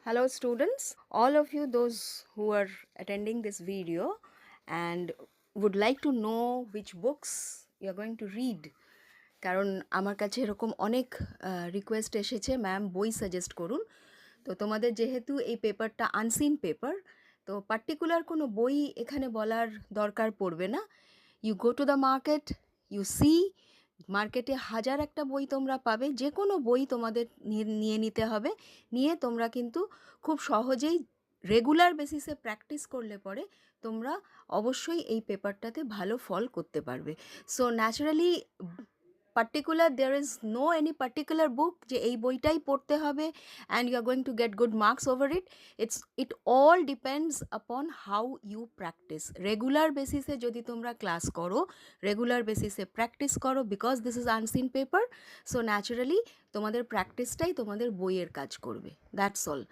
Hello students, all of you those who are attending this video and would like to know which books you are going to read. কারণ আমার কাছে এরকম অনেক request এসেছে ma'am বই suggest করুন। তো তোমাদের যেহেতু এই পেপারটা আনসিন পেপার, তো পার্টিকুলার কোনো বই এখানে বলার দরকার পড়বে না। You go to the market, you see, মার্কেটে হাজার একটা বই তোমরা পাবে, যে কোনো বই তোমাদের নিয়ে নিতে হবে। নিয়ে তোমরা কিন্তু খুব সহজেই রেগুলার বেসিসে প্র্যাকটিস করলে পরে তোমরা অবশ্যই এই পেপারটাতে ভালো ফল করতে পারবে। So naturally particular, there is no any particular book যে এই বইটাই পড়তে হবে and you are going to get good marks over it. It all depends upon how you practice. Regular বেসিসে যদি তোমরা ক্লাস করো, রেগুলার বেসিসে প্র্যাকটিস করো, because this is unseen paper, so naturally তোমাদের প্র্যাকটিসটাই তোমাদের বইয়ের কাজ করবে। That's all.